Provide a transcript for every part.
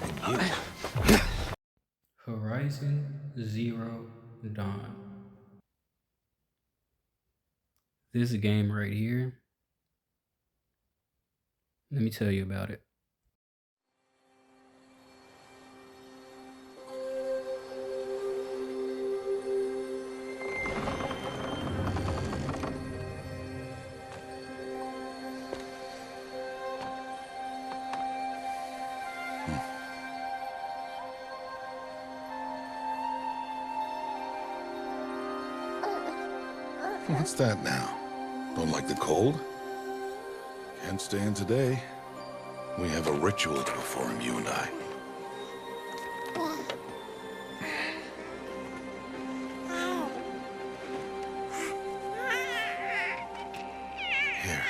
And you. Horizon Zero Dawn. This game right here, let me tell you about it. What's that now? Don't like the cold? Can't stay in today. We have a ritual to perform, you and I. Here.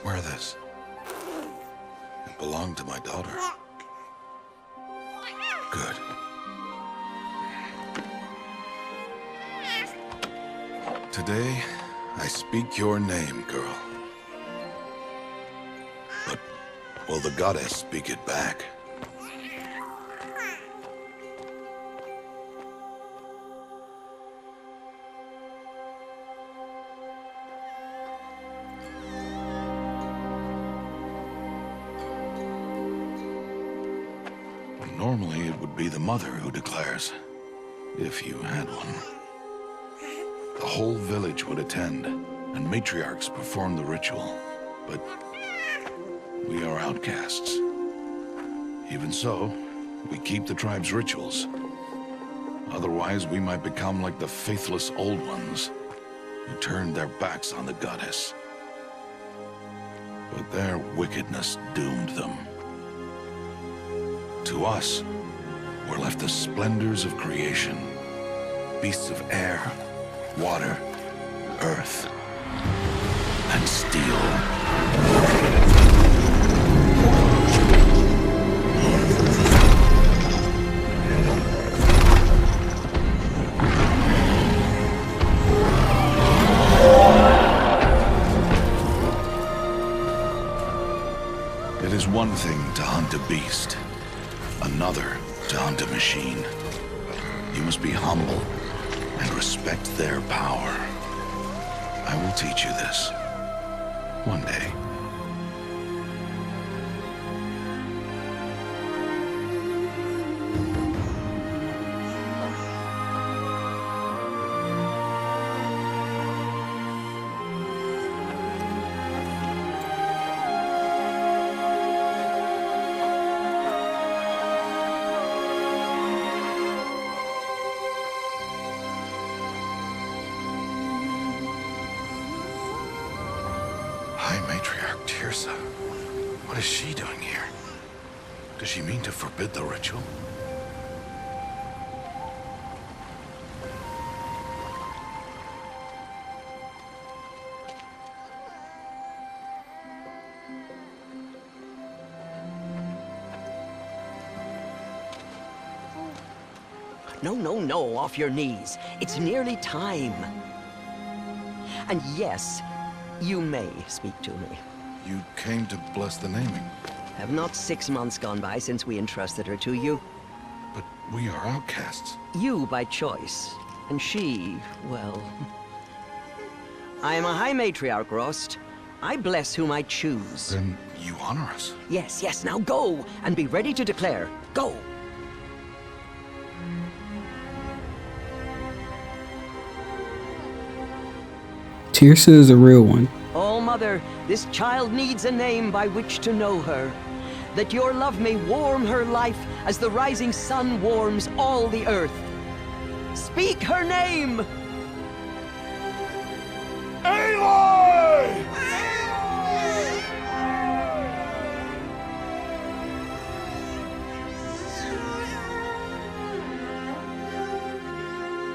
Wear this. It belonged to my daughter. Good. Today, I speak your name, girl. But will the goddess speak it back? Normally, it would be the mother who declares, if you had one. The whole village would attend, and matriarchs perform the ritual. But we are outcasts. Even so, we keep the tribe's rituals. Otherwise, we might become like the faithless Old Ones, who turned their backs on the goddess. But their wickedness doomed them. To us, were left the splendors of creation, beasts of air, water, earth, and steel. It is one thing to hunt a beast, another to hunt a machine. You must be humble and respect their power. I will teach you this. One day. High Matriarch Teersa. What is she doing here? Does she mean to forbid the ritual? No, no, no, off your knees. It's nearly time. And yes, you may speak to me. You came to bless the naming, Have not 6 months gone by since we entrusted her to you? but we are outcasts. You by choice, and she, well... I am a High Matriarch, Rost. I bless whom I choose. Then you honor us. Yes, yes, now go, and be ready to declare. Go! Tirsa is a real one. Oh, Mother, this child needs a name by which to know her. That your love may warm her life as the rising sun warms all the earth. Speak her name! Aloy!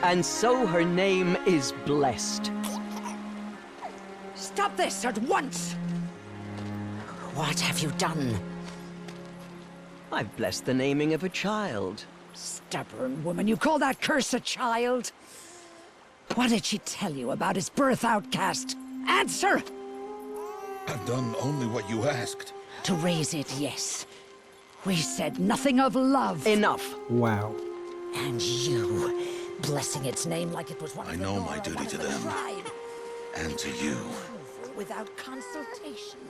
And so her name is blessed. Stop this at once! What have you done? I've blessed the naming of a child. Stubborn woman, you call that curse a child? What did she tell you about his birth, outcast? Answer! I've done only what you asked. To raise it, yes. We said nothing of love. Enough. Wow. And you, blessing its name like it was one I of the know law my or duty one to of the them. tribe. And to you. Without consultation.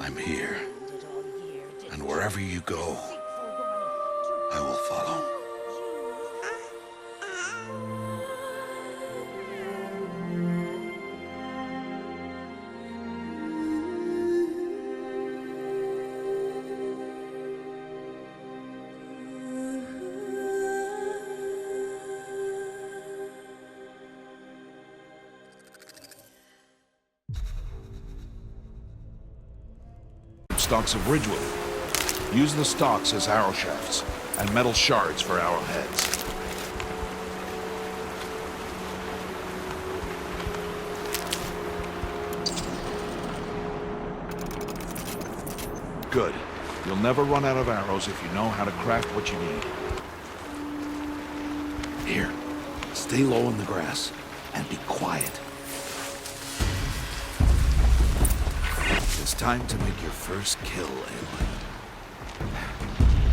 I'm here. Did all year, did And wherever you go, I will follow. Stalks of Ridgewood. Use the stalks as arrow shafts, and metal shards for arrowheads. Good. You'll never run out of arrows if you know how to craft what you need. Here, stay low in the grass and be quiet. It's time to make your first kill, Aloy.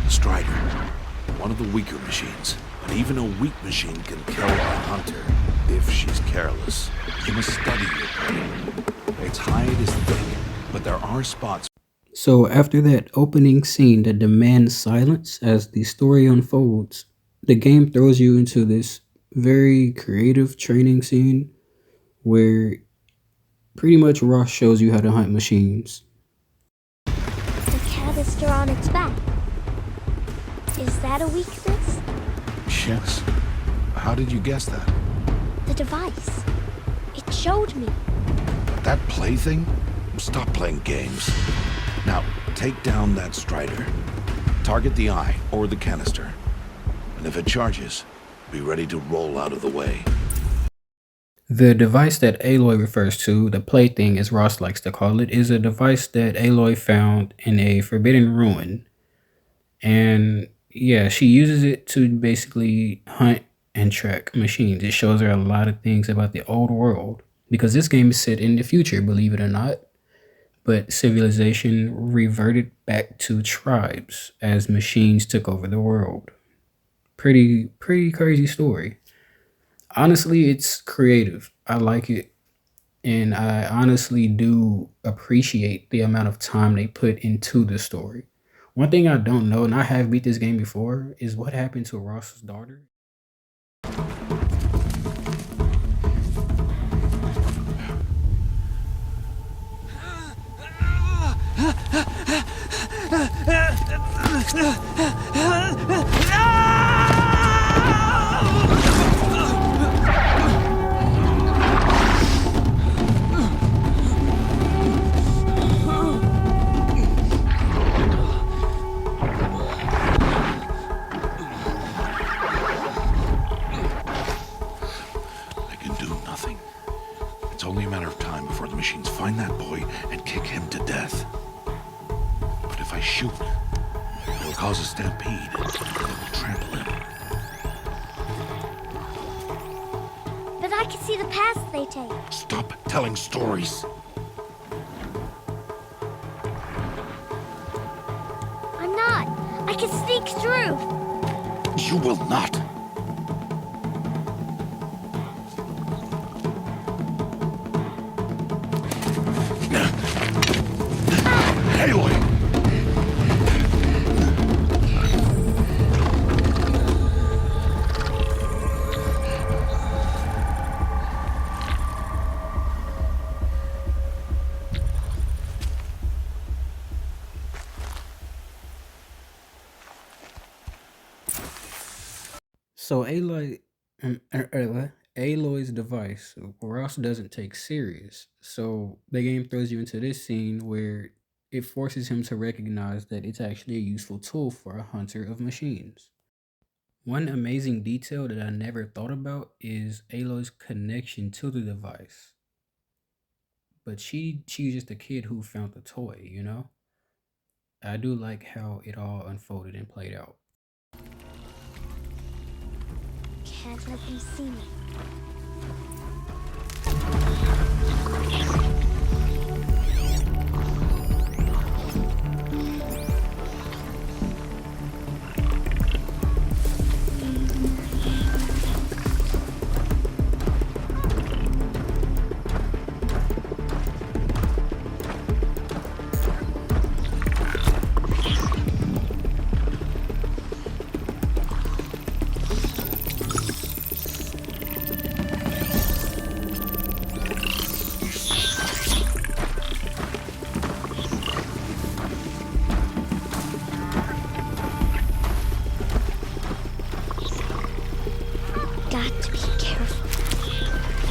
Strider, one of the weaker machines. But even a weak machine can kill a hunter if she's careless. You must study your prey. Its hide is thick, but there are spots. So after that opening scene that demands silence as the story unfolds, the game throws you into this very creative training scene where pretty much Ross shows you how to hunt machines. The canister on its back. Is that a weakness? Yes. How did you guess that? The device. It showed me. That plaything? Stop playing games. Now, take down that Strider. Target the eye or the canister. And if it charges, be ready to roll out of the way. The device that Aloy refers to, the plaything as Ross likes to call it, is a device that Aloy found in a forbidden ruin. And yeah, she uses it to basically hunt and track machines. It shows her a lot of things about the old world. Because this game is set in the future, believe it or not. But civilization reverted back to tribes as machines took over the world. Pretty crazy story. Honestly, it's creative. I like it. And I honestly do appreciate the amount of time they put into the story. One thing I don't know, and I have beat this game before, is what happened to Ross's daughter. I can do nothing. It's only a matter of time before the machines find that boy and kick him to death. But if I shoot, it'll cause a stampede. It will trample him. But I can see the paths they take. Stop telling stories. I'm not. I can sneak through. You will not. Aloy! So Aloy's device, Ross doesn't take serious. So the game throws you into this scene where it forces him to recognize that it's actually a useful tool for a hunter of machines. One amazing detail that I never thought about is Aloy's connection to the device. But she's just a kid who found the toy, you know? I do like how it all unfolded and played out. Can't let them see me.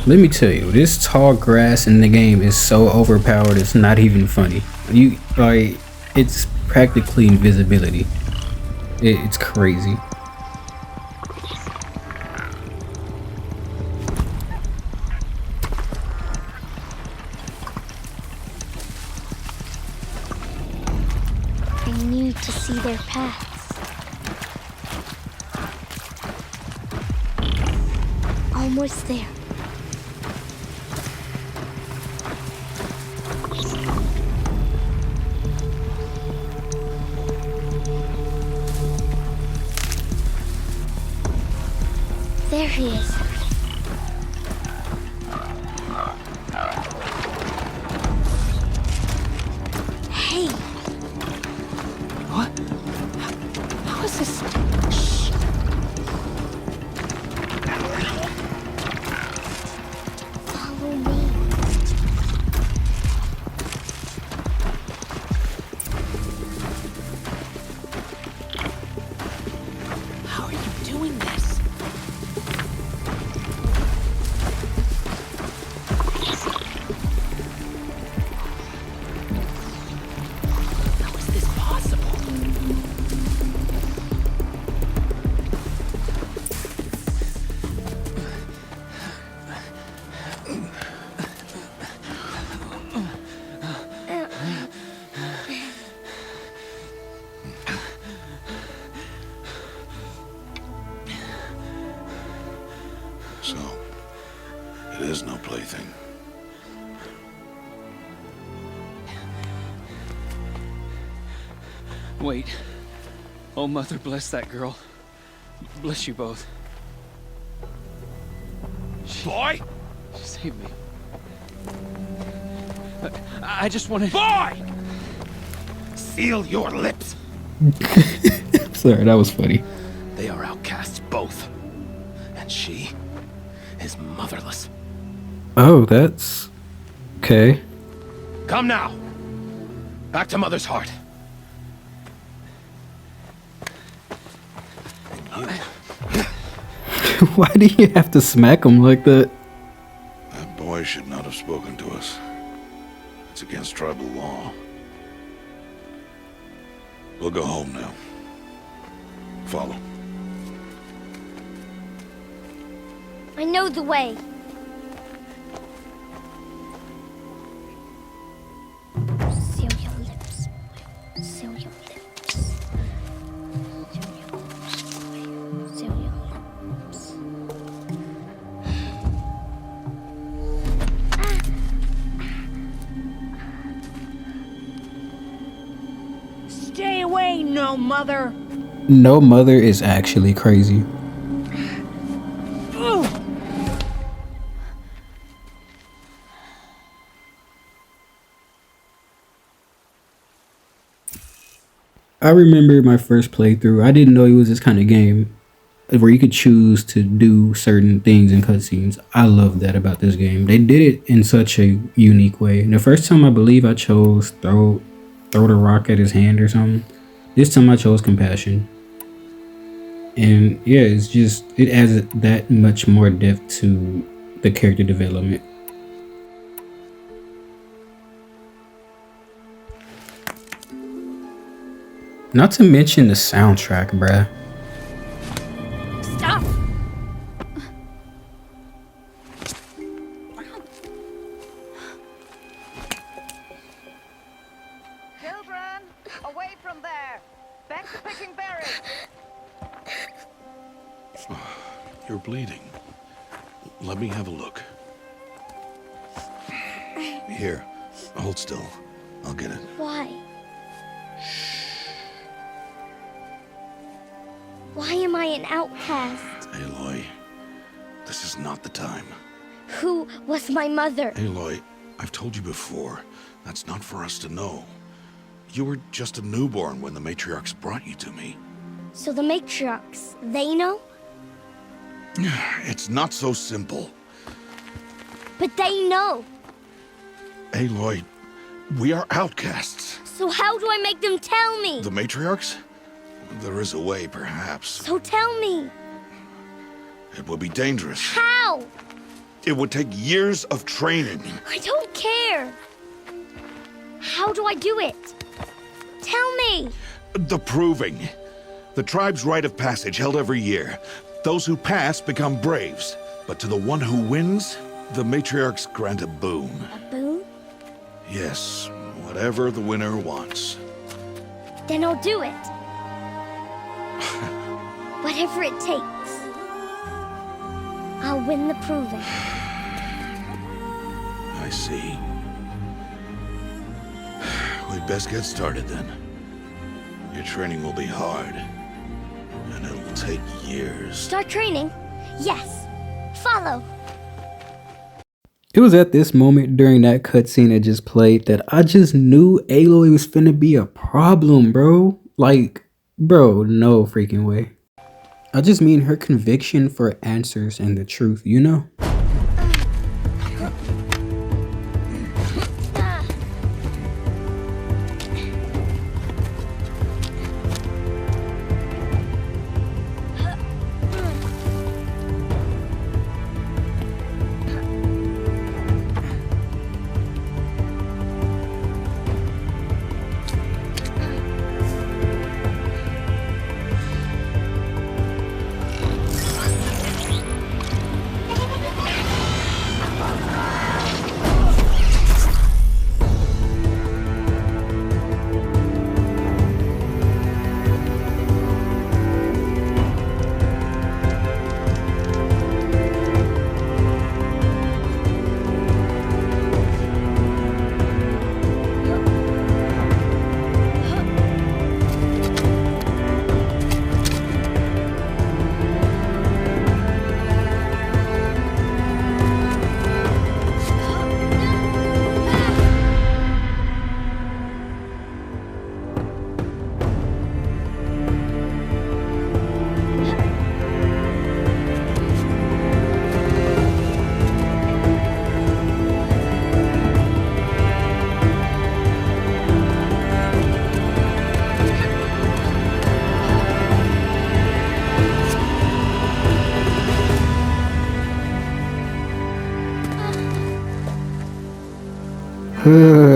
Let me tell you, this tall grass in the game is so overpowered. It's not even funny. You like, it's practically invisibility. It's crazy. I need to see their paths. Almost there. There he is. Hey. What? How is this? Shh. Follow me. How are you doing this? How is this possible? So, it is no plaything. Wait. Oh, Mother, bless that girl. Bless you both. Boy! She saved me. I just wanted... Boy! Seal your lips. Sorry, that was funny. They are outcasts, both. And she is motherless. Oh, that's okay. Come now. Back to Mother's heart. Why do you have to smack him like that? That boy should not have spoken to us. It's against tribal law. We'll go home now. Follow. I know the way. Seal your lips. Seal your lips. Seal your lips. Stay away, no mother. No mother is actually crazy. I remember my first playthrough. I didn't know it was this kind of game where you could choose to do certain things in cutscenes. I love that about this game. They did it in such a unique way. The first time I believe I chose throw the rock at his hand or something. This time I chose compassion. And yeah, it's just, it adds that much more depth to the character development. Not to mention the soundtrack, bruh. Stop! Children, away from there. Back to picking berries. You're bleeding. Let me have a look. Here, hold still. I'll get it. Why? Why am I an outcast? Aloy, this is not the time. Who was my mother? Aloy, I've told you before, that's not for us to know. You were just a newborn when the matriarchs brought you to me. So the matriarchs, they know? It's not so simple. But they know. Aloy, we are outcasts. So how do I make them tell me? The matriarchs? There is a way, perhaps. So tell me. It would be dangerous. How? It would take years of training. I don't care. How do I do it? Tell me. The proving. The tribe's rite of passage held every year. Those who pass become braves. But to the one who wins, the matriarchs grant a boon. A boon? Yes, whatever the winner wants. Then I'll do it. Whatever it takes. I'll win the proving. I see. We'd best get started then. Your training will be hard. And it'll take years. Start training? Yes. Follow. It was at this moment during that cutscene that just played that I just knew Aloy was finna be a problem, bro. Like, bro, no freaking way. I just mean her conviction for answers and the truth, you know?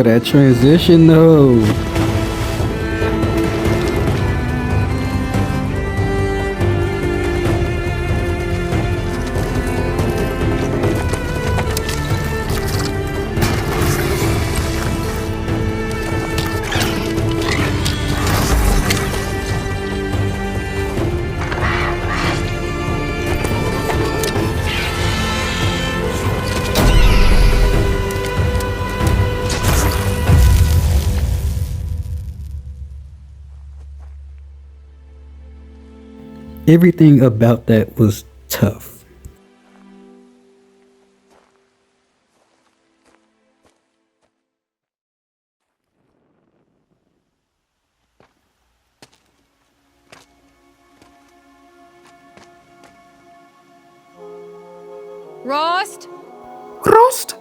That transition though. Everything about that was tough. Rost? Rost?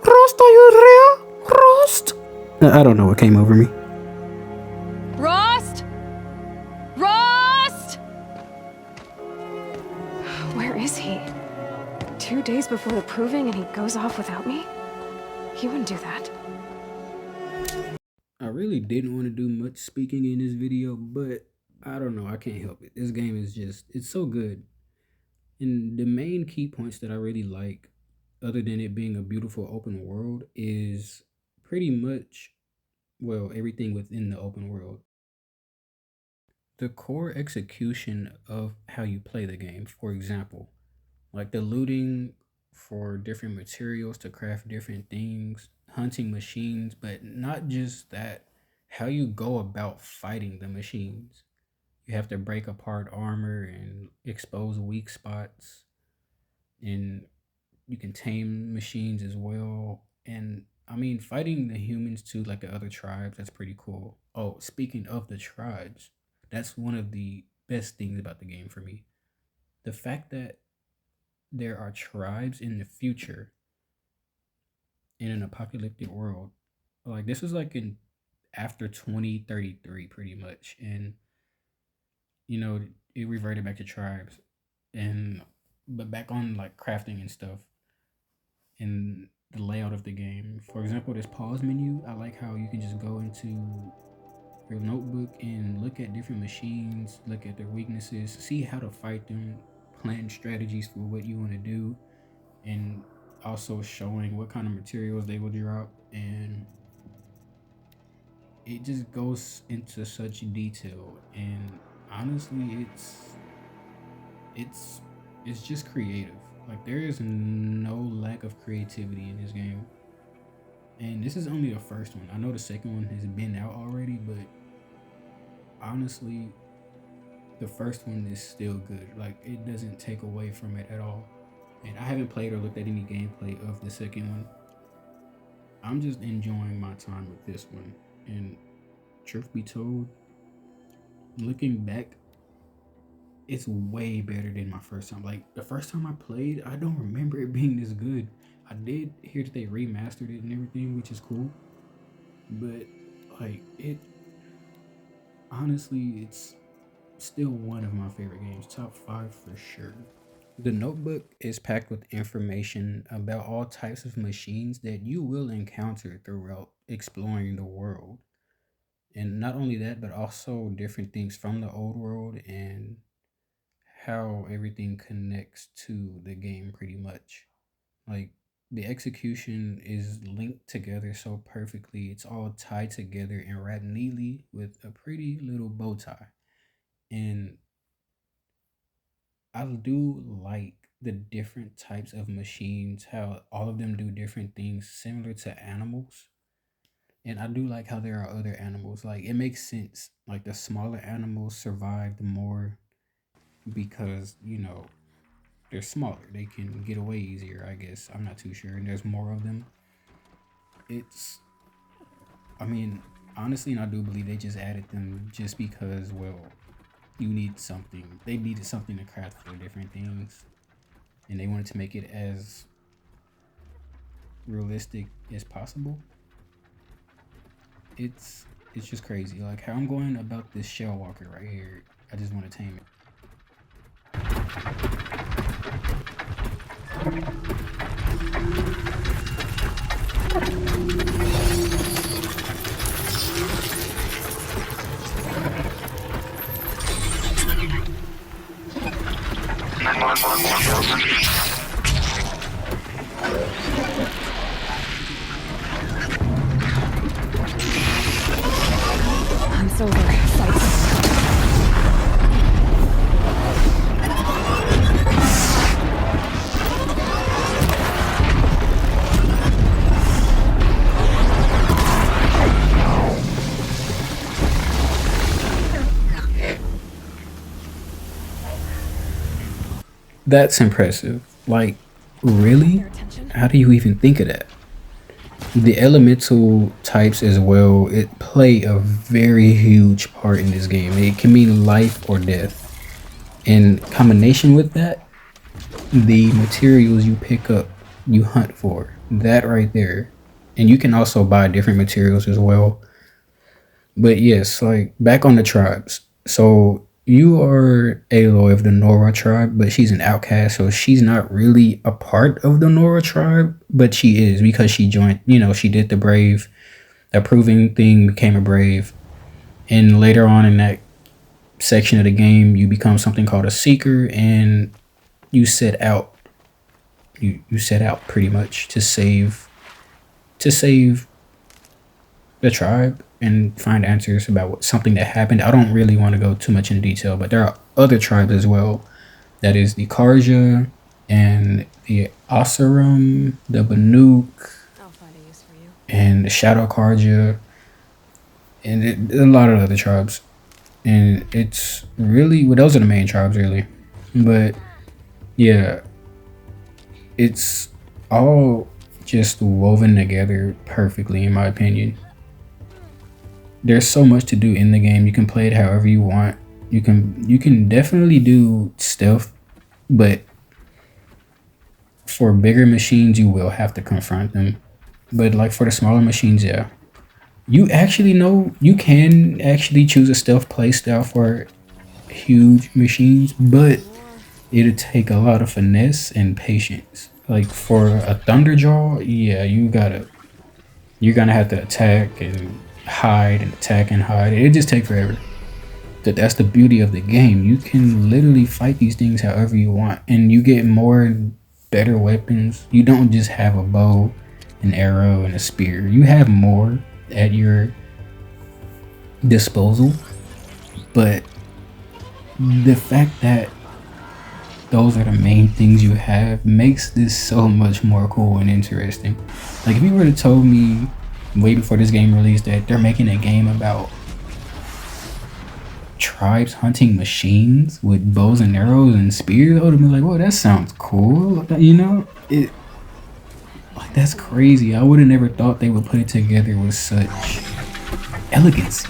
Rost, are you there? Rost? I don't know what came over me. Rost? Rost? Where is he? 2 days before the proving and he goes off without me? He wouldn't do that. I really didn't want to do much speaking in this video, but I don't know, I can't help it. This game is just, it's so good. And the main key points that I really like, other than it being a beautiful open world, is pretty much, well, everything within the open world. The core execution of how you play the game, for example, like the looting for different materials to craft different things, hunting machines, but not just that, how you go about fighting the machines. You have to break apart armor and expose weak spots, and you can tame machines as well. And I mean, fighting the humans too, like the other tribes, that's pretty cool. Oh, speaking of the tribes, that's one of the best things about the game for me. The fact that there are tribes in the future in an apocalyptic world. Like, this is like in after 2033 pretty much, and you know, it reverted back to tribes, and but back on like crafting and stuff. and the layout of the game. For example, this pause menu, I like how you can just go into your notebook and look at different machines, look at their weaknesses, see how to fight them, plan strategies for what you want to do, and also showing what kind of materials they will drop. And it just goes into such detail, and honestly it's it's just creative. Like, there is no lack of creativity in this game. And this is only the first one. I know the second one has been out already, but honestly, the first one is still good. Like, it doesn't take away from it at all. And I haven't played or looked at any gameplay of the second one. I'm just enjoying my time with this one. And truth be told, looking back, it's way better than my first time. Like, the first time I played, I don't remember it being this good. I did hear that they remastered it and everything, which is cool. But like, it honestly, it's still one of my favorite games. Top 5 for sure. The notebook is packed with information about all types of machines that you will encounter throughout exploring the world. And not only that, but also different things from the old world and how everything connects to the game pretty much. Like, the execution is linked together so perfectly. It's all tied together and wrapped neatly with a pretty little bow tie. And I do like the different types of machines, how all of them do different things similar to animals. And I do like how there are other animals. Like, it makes sense. Like, the smaller animals survive more because, they're smaller. They can get away easier, I guess. I'm not too sure. And there's more of them. It's, I mean, honestly, and I do believe they just added them just because, well, you need something. They needed something to craft for different things. And they wanted to make it as realistic as possible. It's just crazy. Like, how I'm going about this shell walker right here. I just want to tame it. I'm so very excited. That's impressive. Like, really? Their attention. How do you even think of that? The elemental types as well, it play a very huge part in this game. It can mean life or death. In combination with that, the materials you pick up, you hunt for. That right there. And you can also buy different materials as well. But yes, like, back on the tribes. So you are Aloy of the Nora tribe, but she's an outcast, so she's not really a part of the Nora tribe, but she is because she joined, she did the brave, that proving thing, became a brave. And later on in that section of the game, you become something called a seeker, and you set out. You set out pretty much to save the tribe and find answers about something that happened. I don't really want to go too much into detail, but there are other tribes as well. That is the Karja and the Oseram, the Banuk, I'll find a use for you. and the Shadow Karja, and a lot of other tribes. And it's really, well, those are the main tribes really. But yeah, it's all just woven together perfectly in my opinion. There's so much to do in the game. You can play it however you want. You can definitely do stealth, but for bigger machines you will have to confront them. But like for the smaller machines, yeah. You can actually choose a stealth playstyle for huge machines, but it'll take a lot of finesse and patience. Like for a Thunderjaw, yeah, you're gonna have to attack and hide and attack and hide. It just take forever. That's the beauty of the game. You can literally fight these things however you want, and you get more and better weapons. You don't just have a bow, an arrow, and a spear. You have more at your disposal. But the fact that those are the main things you have makes this so much more cool and interesting. Like if you were to told me way before this game released that they're making a game about tribes hunting machines with bows and arrows and spears, I would have been like, whoa, that sounds cool. You know, like that's crazy. I would have never thought they would put it together with such elegance.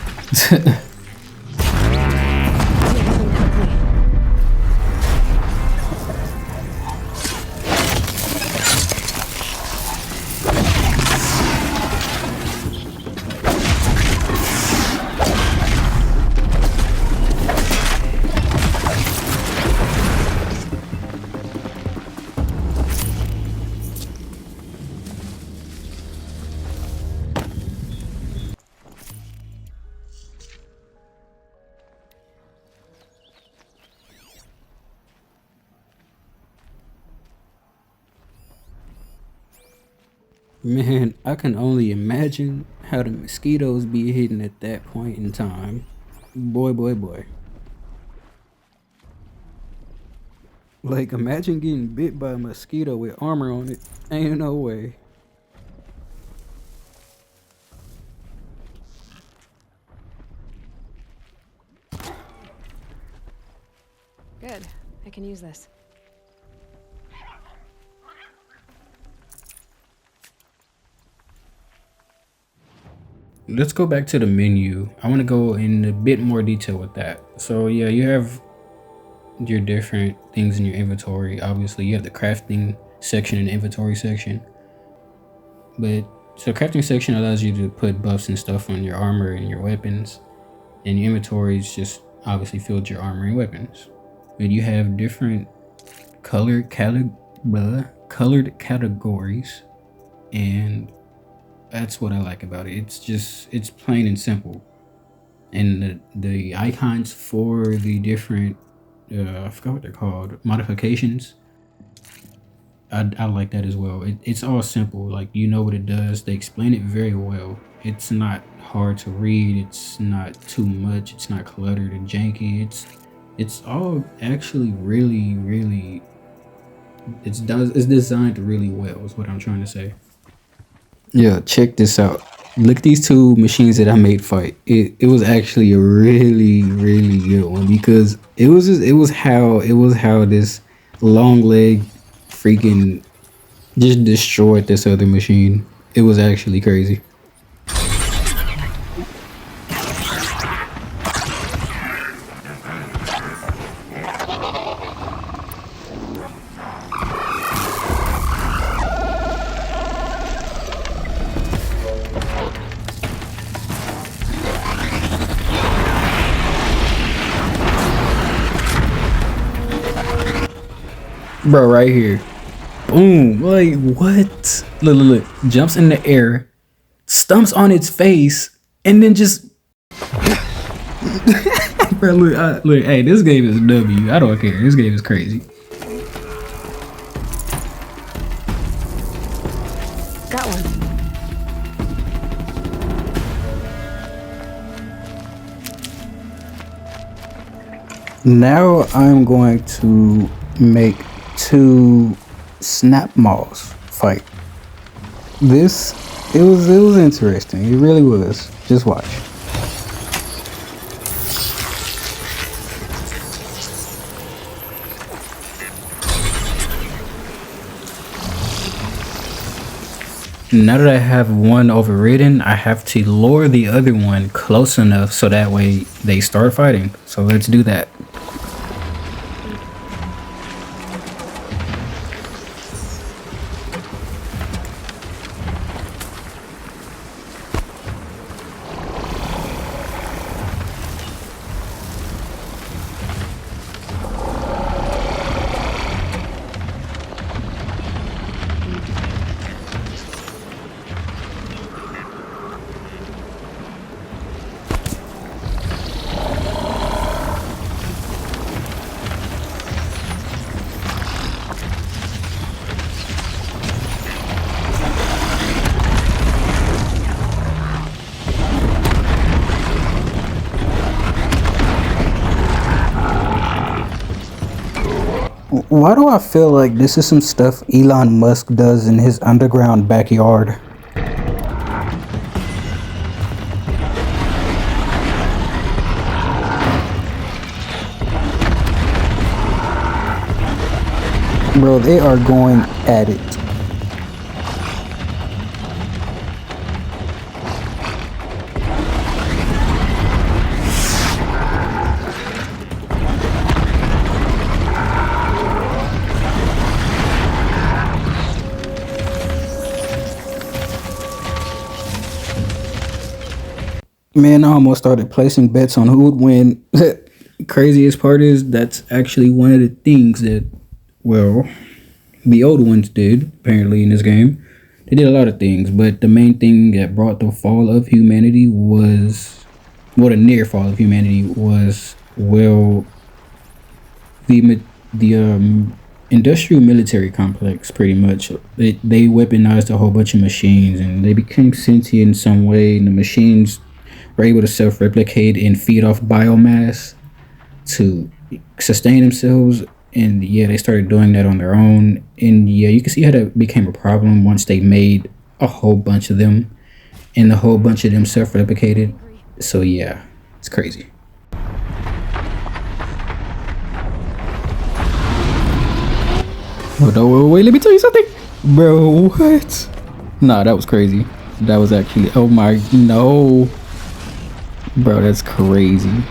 Man, I can only imagine how the mosquitoes be hitting at that point in time. Boy, boy, boy. Like, imagine getting bit by a mosquito with armor on it. Ain't no way. Good. I can use this. Let's go back to the menu. I want to go in a bit more detail with that. So yeah, you have your different things in your inventory. Obviously, you have the crafting section and the inventory section. But so crafting section allows you to put buffs and stuff on your armor and your weapons. And your inventory is just obviously filled your armor and weapons. But you have different colored categories, and that's what I like about it. It's plain and simple. And the icons for the different, I forgot what they're called, modifications, I like that as well. It's all simple. Like, you know what it does. They explain it very well. It's not hard to read. It's not too much. It's not cluttered and janky. It's all actually really, it's designed really well is what I'm trying to say. Yeah, check this out. Look at these two machines that I made fight. It was actually a really good one, because it was how this long leg freaking just destroyed this other machine. It was actually crazy. Bro, right here. Boom. Like, what? Look. Jumps in the air, stumps on its face, and then just... Bro, look, hey, this game is W. I don't care. This game is crazy. Got one. Now I'm going to make two snap maws fight. It was interesting. It really was. Just watch. Now that I have one overridden, I have to lure the other one close enough so that way they start fighting. So let's do that. Why do I feel like this is some stuff Elon Musk does in his underground backyard? Bro, they are going at it. Man, I almost started placing bets on who would win. Craziest part is that's actually one of the things that, well, the old ones did, apparently, in this game. They did a lot of things, but the main thing that brought the fall of humanity was, well, the near fall of humanity was, well, the industrial military complex, pretty much. They weaponized a whole bunch of machines, and they became sentient in some way, and the machines were able to self-replicate and feed off biomass to sustain themselves. And yeah, they started doing that on their own. And yeah, you can see how that became a problem once they made a whole bunch of them, and a whole bunch of them self-replicated. So yeah, it's crazy. Oh no, wait, let me tell you something. Bro, what? Nah, that was crazy. That was actually, oh my, no. Bro, that's crazy.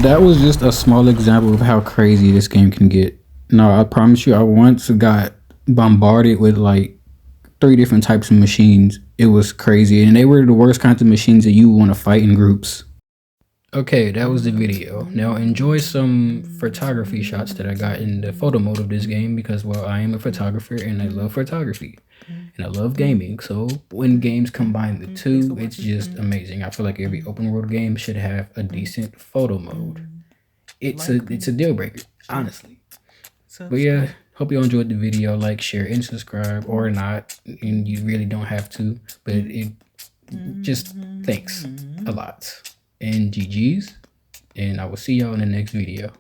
That was just a small example of how crazy this game can get. No, I promise you, I once got bombarded with like 3 different types of machines. It was crazy, and they were the worst kinds of machines that you want to fight in groups. Okay, that was the video. Now enjoy some photography shots that I got in the photo mode of this game because, well, I am a photographer and I love photography. And I love gaming, so when games combine the two, it's just amazing. I feel like every open world game should have a decent photo mode. It's a deal breaker, honestly. But yeah, hope you all enjoyed the video. Like, share, and subscribe, or not. And you really don't have to, but it just thanks a lot. And GG's, and I will see y'all in the next video.